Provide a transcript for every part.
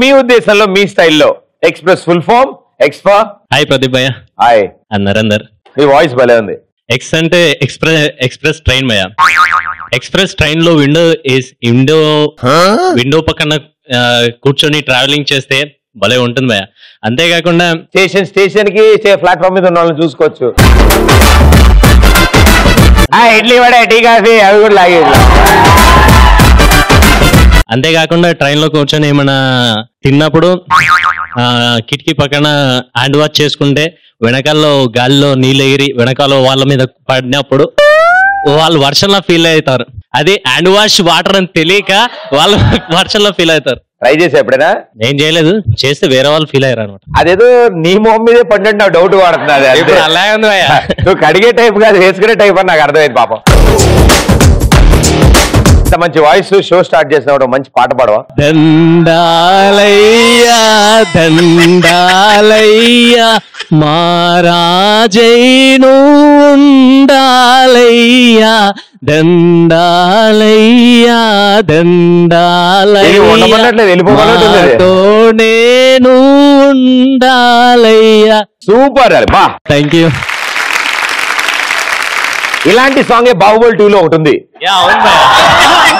మీ ఉద్దేశంలో మీ స్టైల్లో express full form x for hi Pradeep భయ్య. హాయ్ నరేందర్. మీ వాయిస్ భలే ఉంది. ఎక్స్ అంటే ఎక్స్ప్రెస్ ట్రైన్ భయ్య. ఎక్స్ప్రెస్ ట్రైన్ లో విండో పక్కన కూర్చొని ట్రావెలింగ్ చేస్తే భలే ఉంటుంది భయ్య. అంతేకాకుండా స్టేషన్ కి ప్లాట్ఫామ్ మీద ఉన్న వాళ్ళని చూసుకోవచ్చు. ఇడ్లీ వడ టీ కాఫీ అవి కూడా లాగేది. అంతేకాకుండా ట్రైన్ లో కూర్చొని ఏమైనా తిన్నప్పుడు కిటికీ పక్కన హ్యాండ్ వాష్ చేసుకుంటే వెనకాలలో గాలిలో నీళ్ళు ఎగిరి వెనకాల వాళ్ళ మీద పడినప్పుడు వాళ్ళు వర్షంలో ఫీల్ అవుతారు. అది హ్యాండ్ వాష్ వాటర్ అని తెలియక వాళ్ళు వర్షంలో ఫీల్ అవుతారు. ట్రై చేసా ఎప్పుడైనా? నేను చేయలేదు, చేస్తే వేరే వాళ్ళు ఫీల్ అయ్యారు అనమాట. అదేదో నీ మొహం మీదే పడినట్టు నాకు డౌట్ పడుతున్నది. ఇప్పుడు అలాగే ఉంది భయ్యా. నువ్వు కడిగే టైప్ కాదు, వేసుకునే టైప్ అని నాకు అర్థమైంది పాపం. మంచి వాయిస్ షో స్టార్ట్ చేసినప్పుడు మంచి పాట పాడవా? దండాలయ్యా దండాలయ్యా మారాజైను ఉండాలయ్యా దండాలయ్యా దండాలయ్యా నేను ఉండాలయ్యా. సూపర్ అది బా. Thank you. ఇలాంటి సాంగ్ బాహుబలి 2 లో ఒకటి ఉంది,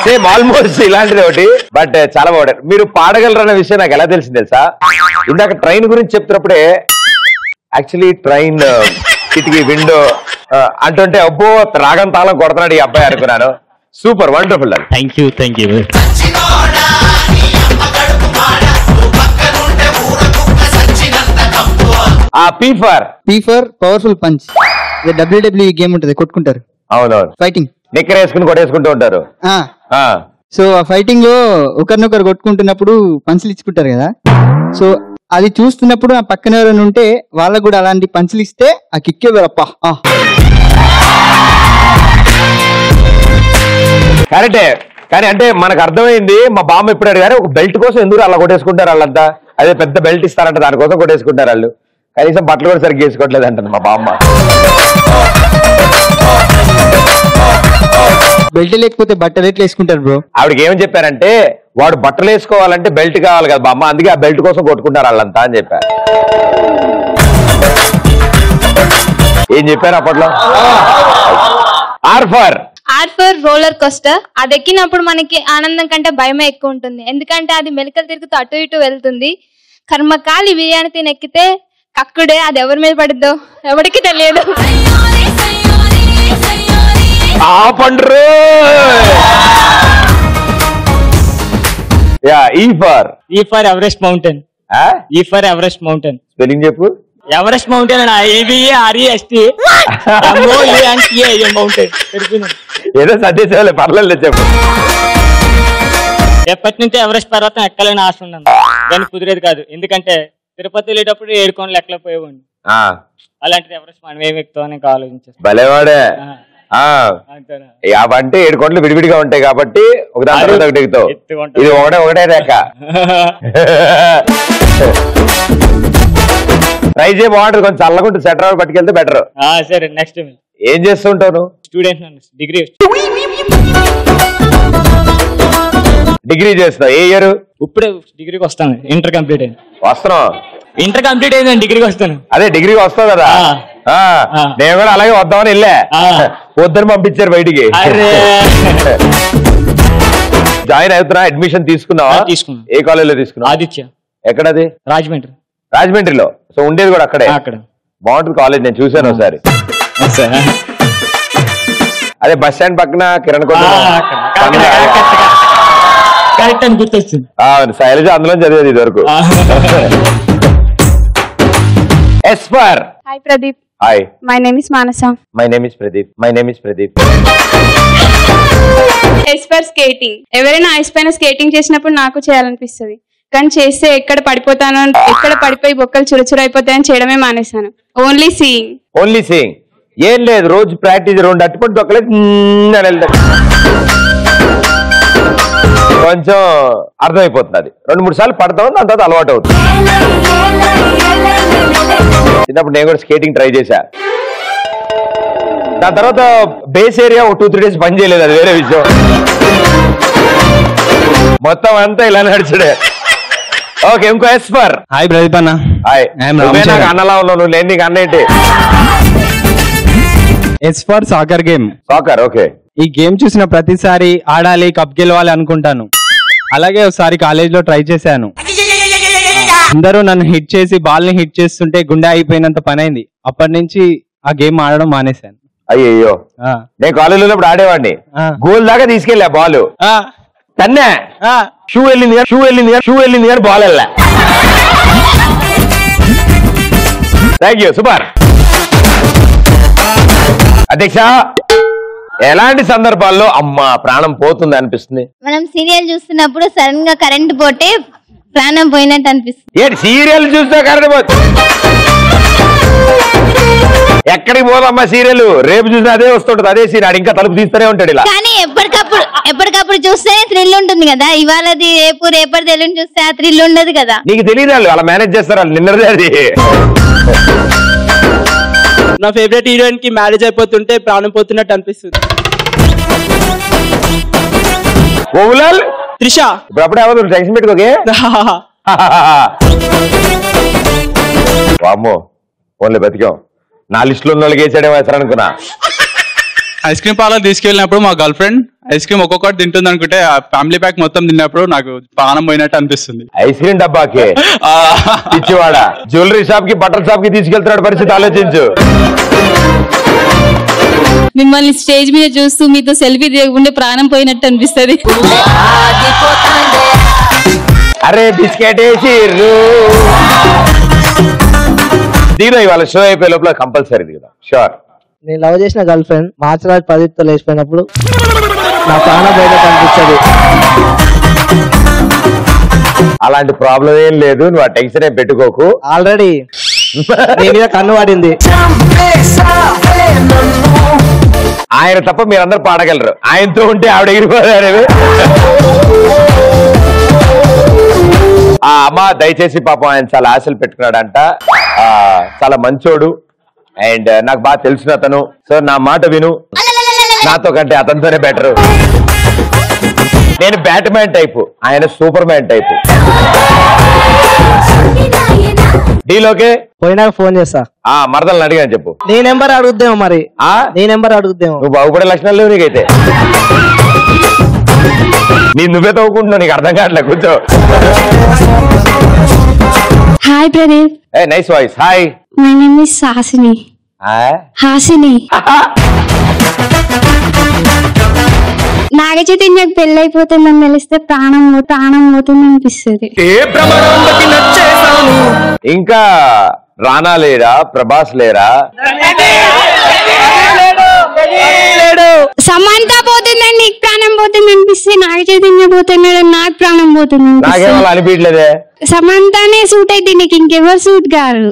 సేమ్ ఆల్మోస్ట్ ఇలాంటిది ఒకటి. బట్ చాలా బాగుంటారు. మీరు పాడగలరన్న విషయం నాకు ఎలా తెలిసింది తెలుసా? ఇందాక ట్రైన్ గురించి చెప్తున్నప్పుడే యాక్చువల్లీ ట్రైన్ కిటికీ విండో అంటుంటే అబ్బో రాగం తాళం కొడుతున్నాడు ఈ అబ్బాయి అనుకున్నాను. సూపర్ వండర్ఫుల్ అది. Thank you thank you. P for powerful punch. WWE game ఉంటుంది, కొట్టుకుంటారు. అవునవును, ఫైటింగ్ నిక్కర్ వేసుకుని కొట్టేసుకుంటూ ఉంటారు. సో ఆ ఫైటింగ్ లో ఒకరినొకరు కొట్టుకుంటున్నప్పుడు పంచులు ఇచ్చుకుంటారు కదా. సో అది చూస్తున్నప్పుడు ఆ పక్కన ఎవరైనా ఉంటే వాళ్ళకు కూడా అలాంటి పంచులు ఇస్తే ఆ కిక్కే వేరప్ప. కరెక్టే, కానీ అంటే మనకు అర్థమైంది. మా బామ్మ ఎప్పుడు అడిగారు ఒక బెల్ట్ కోసం ఎందుకు అలా కొట్టేసుకుంటారు వాళ్ళంతా, అదే పెద్ద బెల్ట్ ఇస్తారంట దానికోసం కొట్టేసుకుంటారు వాళ్ళు. కనీసం బట్టలు కూడా సరిగ్గా వేసుకోవట్లేదు అంటుంది మా బామ్మ. బెల్ట్ లేకపోతే బట్టలు ఎట్లా వేసుకుంటారు బ్రో? ఆవిడకి ఏమని చెప్పారంటే వాడు బట్టలు వేసుకోవాలంటే బెల్ట్ కావాలి కదా బామ్మ, అందుకే ఆ బెల్ట్ కోసం కొట్టుకుంటారు వాళ్ళంతా అని చెప్పారు. ఏం చెప్పారు అప్పట్లో? R for roller coaster. అది ఎక్కినప్పుడు మనకి ఆనందం కంటే భయమే ఎక్కువ ఉంటుంది. ఎందుకంటే అది మెలికలు తిరుగుతూ అటు ఇటు వెళ్తుంది. కర్మకాలి బిర్యానీ తిని ఎక్కితే కక్కుడే, అది ఎవరి మీద పడిద్దో ఎవరికి తెలియదు. ఈ ఫర్ ఎవరెస్ట్ మౌంటైన్. ఈ ఫర్ ఎవరెస్ట్ మౌంటైన్ స్పెల్లింగ్ చెప్పు. Everest mountain EVEREST mountain. ఏదో సత్యసేవలే పర్లేదు చెప్పు. ఎప్పటి నుంచి ఎవరెస్ట్ పర్వతం ఎక్కాలని ఆశ ఉన్నాను, దాన్ని కుదిరేది కాదు. ఎందుకంటే తిరుపతి వెళ్ళేటప్పుడు 7 కోణలు ఎక్కలేకపోయేవాడిని. అలాంటిది ఎవరెస్ట్ మనం ఏమి ఎక్కుతామని ఆలోచించాను. భలేవాడే. అంటే 7 కోట్లు విడివిడిగా ఉంటాయి కాబట్టి ఒక దాని తర్వాత ఒకటి ఎక్కుతావు. ఇది ఒకటే రేఖ. ట్రై చేయ బాగుంటుంది, కొంచెం చల్లకుంటూ సెటర్ పట్టుకెళ్తే బెటర్. సరే నెక్స్ట్ ఏం చేస్తుంటావు నువ్వు? స్టూడెంట్, డిగ్రీ చేస్తావు. ఏ ఇయర్? ఇప్పుడే డిగ్రీకి వస్తాను. ఇంటర్ కంప్లీట్ అయింది. వస్తున్నావు? ఇంటర్ కంప్లీట్ అయిందని డిగ్రీకి వస్తాను. అదే డిగ్రీకి వస్తావు కదా. నేను కూడా అలాగే వద్దామని వెళ్ళా, వద్దని పంపించారు బయటికి. జాయిన్ అవుతున్నా, అడ్మిషన్ తీసుకున్నావా? తీసుకున్నా. ఏ కాలేజ్ లో తీసుకున్నావు? ఆదిత్య. ఎక్కడది? రాజమండ్రి. రాజమండ్రిలో. సో ఉండేది కూడా అక్కడే? అక్కడ. బాగుంటుంది కాలేజ్, నేను చూసాను ఒకసారి. అదే బస్ స్టాండ్ పక్కన కిరణ్ కొట్టు కరెక్ట్ అని గుర్తొచ్చింది. శైలజ అందులో చదివేది ఇది వరకు. ఎస్పర్. Hi Pradeep. Hi. My name is Manasa. My name is Pradeep. My name is Pradeep. ఎస్పర్ స్కేటింగ్. ఎవరైనా ఐస్ పైన స్కేటింగ్ చేసినప్పుడు నాకు చేయాలనిపిస్తుంది, కానీ చేస్తే ఎక్కడ పడిపోతానో, ఎక్కడ పడిపోయి బొక్కలు చురుచురైపోతాయని చేయడమే మానేశాను. Only seeing. Only seeing. ఏం లేదు, రోజు ప్రాక్టీస్. 2 అట్టుపడి దొక్కలేదు అని వెళ్తాడు, కొంచెం అర్థమైపోతుంది. 2-3 సార్లు పడతాం, దాని తర్వాత అలవాటు అవుతుంది. చిన్నప్పుడు నేను కూడా స్కేటింగ్ ట్రై చేశా. దాని తర్వాత బేస్ ఏరియా ఒక 2-3 డేస్ పని చేయలేదు, అది వేరే విషయం. మొత్తం అంతా ఇలా నడిచాడే. ఓకే ఇంకో ఎస్పర్. హాయ్ ప్రదీప్ అన్న. హాయ్. నాకు అన్నలా ఉన్నావు, నువ్వు లేని నీకు అన్న ఏంటి? S for soccer game. Soccer. Okay. ఈ గేమ్ చూసిన ప్రతిసారి ఆడాలి, కప్ గెలవాలి అనుకుంటాను. అలాగే ఒకసారి కాలేజ్ లో ట్రై చేశాను. అందరూ నన్ను హిట్ చేసి బాల్ ని హిట్ చేస్తుంటే గుండె అయిపోయినంత పని అయింది. అప్పటి నుంచి ఆ గేమ్ ఆడడం మానేశాను. అయ్యో, నేను కాలేజీలో ఉన్నప్పుడు ఆడేవాడిని. గోల్ దాకా తీసుకెళ్ళా బాల్ తన్నే, షూ వెళ్ళింది కానీ బాల్ వెళ్ళా. Thank you. సూపర్. అధ్యక్ష, ఎలాంటి సందర్భాల్లో అమ్మా ప్రాణం పోతుంది అనిపిస్తుంది? మనం సీరియల్ చూస్తున్నప్పుడు సడన్ గా కరెంట్ పోతే ప్రాణం పోయినట్టు అనిపిస్తుంది. ఏంటి సీరియల్ చూస్తే కరెంట్ పోతుంది? ఎక్కడికి పోదమ్మా సీరియల్? రేపు చూసినా అదే వస్తుంటది, అదే సీరియల్. ఇంకా తలుపు తీస్తూనే ఉంటాడు ఇలా. కానీ ఎప్పటికప్పుడు చూస్తేనే థ్రిల్ ఉంటుంది కదా. ఇవాళది రేపటి తెలుగు చూస్తే ఆ థ్రిల్ ఉండదు కదా. నీకు తెలియదు, వాళ్ళు అలా మేనేజ్ చేస్తారు, వాళ్ళు నిన్నదే అది. నా ఫేవరెట్ హీరోయిన్ కి మ్యారేజ్ అయిపోతుంటే ప్రాణం పోతున్నట్టు అనిపిస్తుంది. త్రిష. ఇప్పుడు అప్పుడే అవ్వదు, టెన్షన్ పెట్టుకోకే. వామ్మో, ఓన్లీ బతికాం. నా లిస్ట్ లో ఉన్న వాళ్ళకి వేసాడేమో వేస్తారు అనుకున్నా. ఐస్ క్రీమ్ పార్లర్ తీసుకెళ్ళినప్పుడు మా గర్ల్ ఫ్రెండ్ ఐస్ క్రీమ్ ఒక్కొక్కటి తింటుంది అనుకుంటే ఆ ఫ్యామిలీ ప్యాక్ మొత్తం తిన్నప్పుడు నాకు ప్రాణం పోయినట్టు అనిపిస్తుంది. ఐస్ క్రీమ్ డబ్బాకి ఇచ్చివాడ జ్యువెలరీ షాప్ కి బట్టల షాప్ కి తీసుకెళ్తున్నాడు. పరిస్థితి ఆలోచించు. మిమ్మల్ని స్టేజ్ మీద చూస్తూ మీతో సెల్ఫీ దిగకుంటే ప్రాణం పోయినట్టు అనిపిస్తుంది. అరే బిస్కెట్ వేసి దీని ఇవాళ షో అయిపోయే లోపల కంపల్సరీ దిగుదా. షూర్. నేను లవ్ చేసిన గర్ల్ ఫ్రెండ్ మార్చల్ ఆర్ట్ పదితో లేచిపోయినప్పుడు నా ప్రాణం పోయినట్టు అనిపిస్తుంది. అలాంటి ప్రాబ్లం ఏం లేదు, నువ్వు ఆ టెన్షన్ ఏం పెట్టుకోకు. ఆల్రెడీ నీ మీద కన్ను పడింది. ఆయన తప్ప మీరందరూ పాడగలరు, ఆయనతో ఉంటే ఆవిడ ఎగిరిపోయారు. ఆ అమ్మ దయచేసి పాపం ఆయన చాలా ఆశలు పెట్టుకున్నాడంట. చాలా మంచోడు అండ్ నాకు బాగా తెలిసిన అతను. సో నా మాట విను, నాతో కంటే అతనితోనే బెటరు. నేను బ్యాట్ మ్యాన్ టైపు, ఆయన సూపర్ మ్యాన్ టైపు. డీలోకే పోయినాక ఫోన్ చేస్తా. మరదలను అడిగాను చెప్పు. నీ నెంబర్ అడుగుద్దేమో మరి. నీ నెంబర్ అడుగుద్దేమో. నువ్వు బాగుపడే లక్షణాలు లేవు నీకైతే. నువ్వే తవ్వుకుంటున్నావు, నీకు అర్థం కావట్లే. కూర్చో. Hi Pradeep. Nice voice. Hi, my name is Hasini. Hasini. Naga చైతన్యకు పెళ్ళైపోతుందని తెలిస్తే ప్రాణం పోతుంది అనిపిస్తుంది. ఇంకా రానా లేరా, ప్రభాస్ లేరా? సమంత పోతుందని నీకు ప్రాణం పోతుంది అనిపిస్తే నాగ చైతన్య పోతున్నాడు నాకు ప్రాణం పోతుంది. నాకేమో అనిపించలేదే. సమంతనే సూట్ అయితే నీకు ఇంకెవరు సూట్ కారు.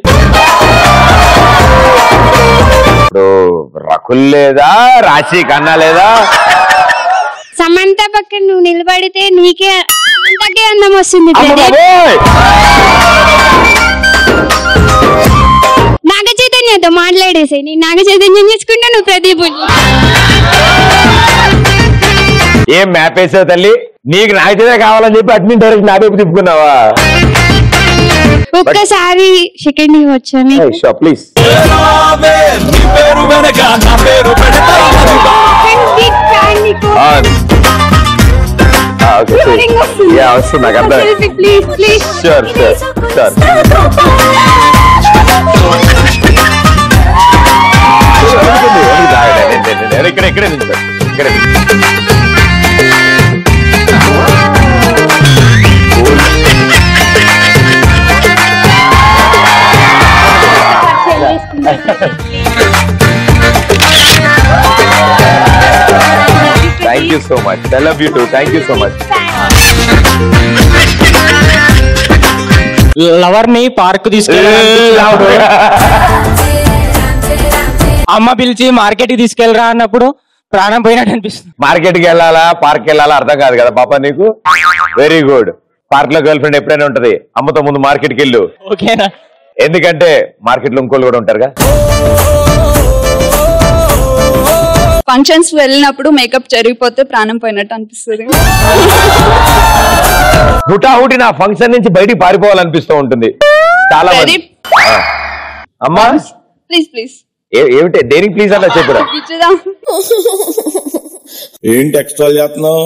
ఇప్పుడు రకుల్ లేదా, రాశి ఖన్నా లేదా? సమంత పక్కన నువ్వు నిలబడితే నీకే సమంతకే అందం వస్తుంది. నాగ చైతన్యతో మాట్లాడేసే, నీ నాగ చైతన్యం చేసుకుంటా, నువ్వు ప్రదీప్. ఏం మ్యాప్ వేసావు తల్లి? నీకు నాగచైతన్య కావాలని చెప్పి అడ్మిన్ డైరెక్ట్ నా వైపు తిప్పుకున్నావా? ఒక్కసారి సెకండ్ వచ్చాను ప్లీజ్. వస్తుంది నాకు అర్థం. Sure sure sure. ఇక్కడే నుంచి ఇక్కడే. Thank you so much. I love you too. Thank you so much. Lover ని పార్క్ తీసుకెళ్ళి అమ్మ పిలిచి మార్కెట్ కి తీసుకెళ్ళరా అన్నప్పుడు ప్రాణం పోయినట్టు అనిపిస్తుంది. మార్కెట్ కి వెళ్ళాలా, పార్క్ వెళ్ళాలా అర్థం కాదు కదా పాప నీకు. Very good. పార్క్ లో గర్ల్ ఫ్రెండ్ ఎప్పుడైనా ఉంటది. అమ్మతో ముందు మార్కెట్ కి వెళ్ళు. ఓకేనా? ఎందుకంటే మార్కెట్ లో ఇంకోళ్ళు కూడా ఉంటారుగా. ఫంక్షన్స్ వెళ్ళినప్పుడు మేకప్ జరిగిపోతే ప్రాణం పోయినట్టు అనిపిస్తుంది. హుటాహుటి నా ఫంక్షన్ నుంచి బయటికి పారిపోవాలనిపిస్తూ ఉంటుంది చాలా మంది. అమ్మా ప్లీజ్ ఏమిటి దేనికి ప్లీజ్ అలా చెప్పురా. ఏంటి ఎక్స్ట్రా చేస్తున్నావు?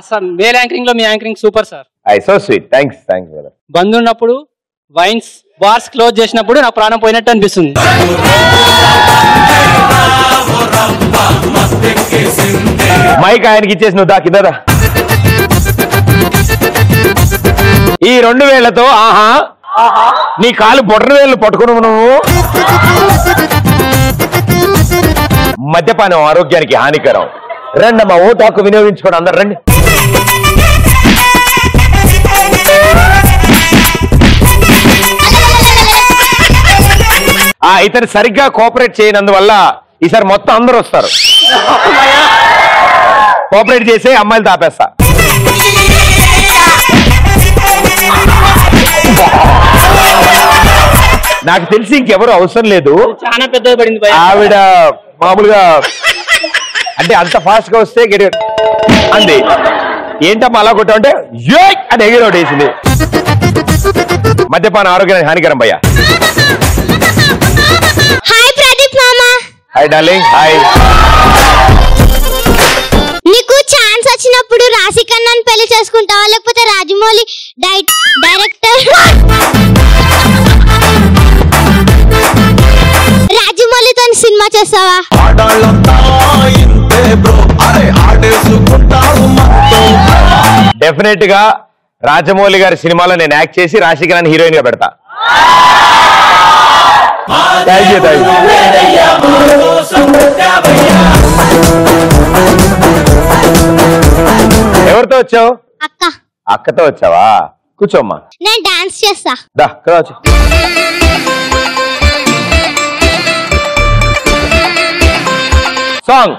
సార్ మేల్ యాంకరింగ్ లో మీ anchoring super sir. So sweet. Thanks bandh ఉన్నప్పుడు వైన్స్ బార్స్ క్లోజ్ చేసినప్పుడు నా ప్రాణం పోయినట్టు అనిపిస్తుంది. మైక్ ఆయనకి ఇచ్చేసి నువ్వు కిందరా. ఈ 2 వేళ్లతో ఆహా నీ కాలు బొట్టన వేళ్ళు పట్టుకుని నువ్వు. మద్యపానం ఆరోగ్యానికి హానికరం. రండి అమ్మా ఓటు హక్కు వినియోగించుకోండి అందరు రండి. ఇతను సరిగ్గా కోఆపరేట్ చేయనందువల్ల ఈసారి మొత్తం అందరూ వస్తారు. కోఆపరేట్ చేసే అమ్మాయిలు తాపేస్తా. నాకు తెలిసి ఇంకెవరు అవసరం లేదు. చాలా పెద్దగా పడింది ఆవిడ మామూలుగా అంటే అంత ఫాస్ట్ గా వస్తే అంది. ఏంటమ్మా అలా కొట్టా అంటే అని ఎగిరోడ్ వేసింది. మద్యపాన ఆరోగ్యానికి హానికరం భయ్యా. Hi darling. హాయ్. నీకు ఛాన్స్ వచ్చినప్పుడు రాశికన్నాను పెళ్లి చేసుకుంటావా లేకపోతే రాజమౌళి డైరెక్టర్ రాజమౌళితో సినిమా చేస్తావా? డెఫినెట్ గా రాజమౌళి గారి సినిమాలో నేను యాక్ట్ చేసి రాశికన్నాన్ని హీరోయిన్ గా పెడతా. Thank you. ఎవరితో వచ్చావు? అక్కతో వచ్చావా? కూర్చోమ్మా. నేను డాన్స్ చేస్తా. సాంగ్.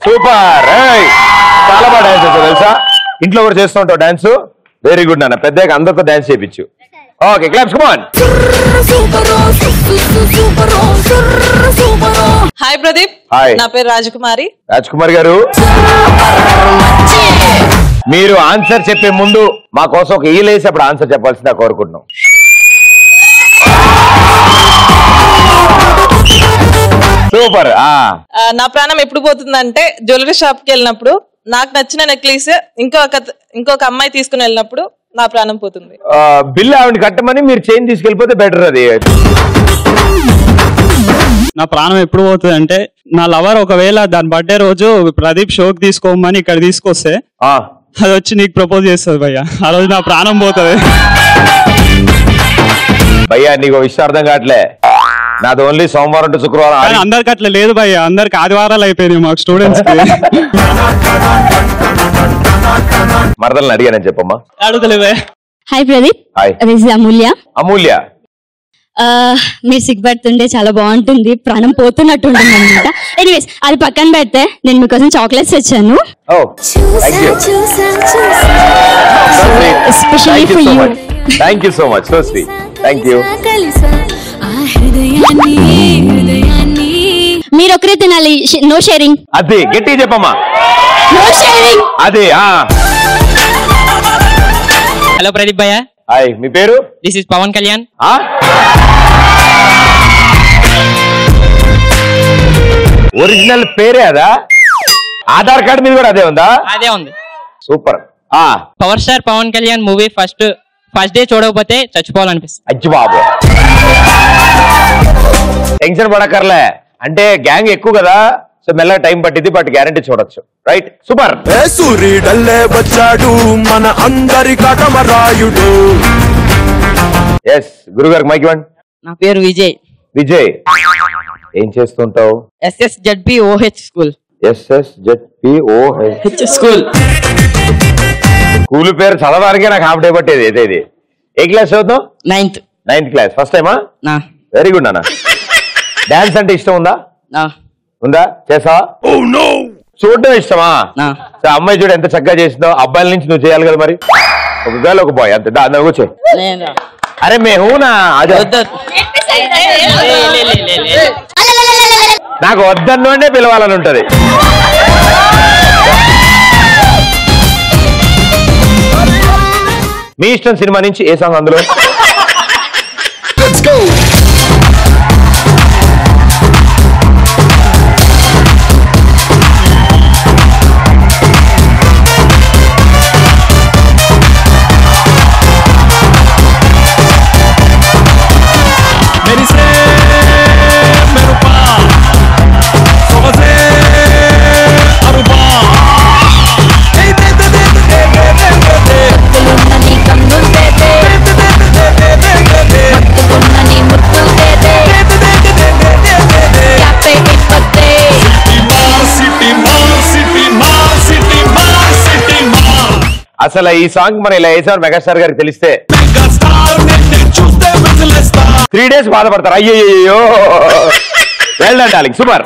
సూపర్. చాలా బాగా డాన్స్ చేస్తావు తెలుసా. ఇంట్లో కూడా చేస్తూ ఉంటావు డాన్స్. వెరీ గుడ్ నాన్న. పెద్దగా అందరితో డాన్స్ చేయించు. Okay claps come on. Hi Pradeep. Hi. నా పేరు రాజకుమారి. రాజకుమారి గారు మీరు ఆన్సర్ చెప్పే ముందు మా కోసం ఒక ఈలేసి అప్పుడు ఆన్సర్ చెప్పాల్సిందిగా కోరుకుంటున్నాం. సూపర్. నా ప్రాణం ఎప్పుడు పోతుందంటే జ్యువెలరీ షాప్ కి వెళ్ళినప్పుడు నాకు నచ్చిన నెక్లెస్ ఇంకొక అమ్మాయి తీసుకుని వెళ్ళినప్పుడు నా ప్రాణం పోతుంది. బిల్ ఆవిడ కట్టమని మీరు చైన్ తీసుకెళ్ళిపోతే బెటర్. అది నా ప్రాణం ఎప్పుడు పోతుంది అంటే నా లవర్ ఒకవేళ దాని బర్త్డే రోజు ప్రదీప్ షోకి తీసుకోమని ఇక్కడ తీసుకొస్తే అది వచ్చి నీకు ప్రపోజ్ చేస్తుంది భయ్యా. ఆ రోజు నా ప్రాణం పోతుంది. భయ్యా నీకు విషయం అర్థం కావట్లే. నాది ఓన్లీ సోమవారం టు శుక్రవారం. అందరికి అట్లా లేదు భయ్యా. అందరికి ఆదివారాలు అయిపోయినాయి మాకు స్టూడెంట్స్ కి. మరదల్ని అడిగానని చెప్పమ్మా. అడుగుతలేవే. హాయ్ ప్రదీప్. హాయ్. అమూల్య. అమూల్య మీరు సిగ్గుపడుతుంటే చాలా బాగుంటుంది. ప్రాణం పోతున్నట్టుంటుంది అనమాట. ఎనీవేస్ అది పక్కన పెడితే నేను మీకోసం చాక్లెట్స్ తెచ్చాను. Especially for you. Thank you so much. So sweet. Thank you. హృదయాన్ని మీరు ఒకరే తినాలి, నో షేరింగ్. అది గట్టి చెప్పమ్మా. No sharing. అది హలో ప్రదీప్ భయ్య. హాయ్, మీ పేరు? This is Pawan Kalyan. Original పేరే అదా? ఆధార్ కార్డు మీద కూడా అదే ఉందా? అదే ఉంది. Super. Power star Pawan Kalyan movie first day చూడకపోతే చచ్చిపోవాలనిపిస్తుంది. అచ్చి బాబు, టెన్షన్ పడకర్లే, అంటే గ్యాంగ్ ఎక్కువ కదా, సో మెల్లగా టైం పట్టింది, బట్ గ్యారంటీ చూడొచ్చు. Right, super. సూర్యుడల్లే వచ్చాడు మన అందరి కటమరాయుడు. ఎస్, గురుగారు మైక్ ఇవ్వండి. నా పేరు విజయ్. విజయ్, ఏం చేస్తుంటావు? SSZPOH school. SSZPOH school. School పేరు చదవడానికే నాకు హాఫ్ డే పట్టేది. అయితే ఇది ఏ క్లాస్ చదువుతావు? 9th class. ఫస్ట్ టైమా? వెరీ గుడ్ అన్న. డాన్స్ అంటే ఇష్టం ఉందా? ఉందా? చేసావా? చూడటం ఇష్టమా? అమ్మాయి చూడు ఎంత చక్కగా చేసిందో. అబ్బాయిల నుంచి నువ్వు చేయాలి కదా మరి. ఒక గర్ల్ ఒక బాయ్ అంతే. దాని కూర్చో. అరే మేహూనా నాకు వద్దన్నే పిలవాలని ఉంటది. మీ ఇష్టం సినిమా నుంచి ఏ సాంగ్ అందులో? అసలు ఈ సాంగ్ మన ఇలా వేసారు మెగాస్టార్ గారికి తెలిస్తే 3 days బాధపడతారు. అయ్యో, వెల్ డన్ డార్లింగ్, సూపర్.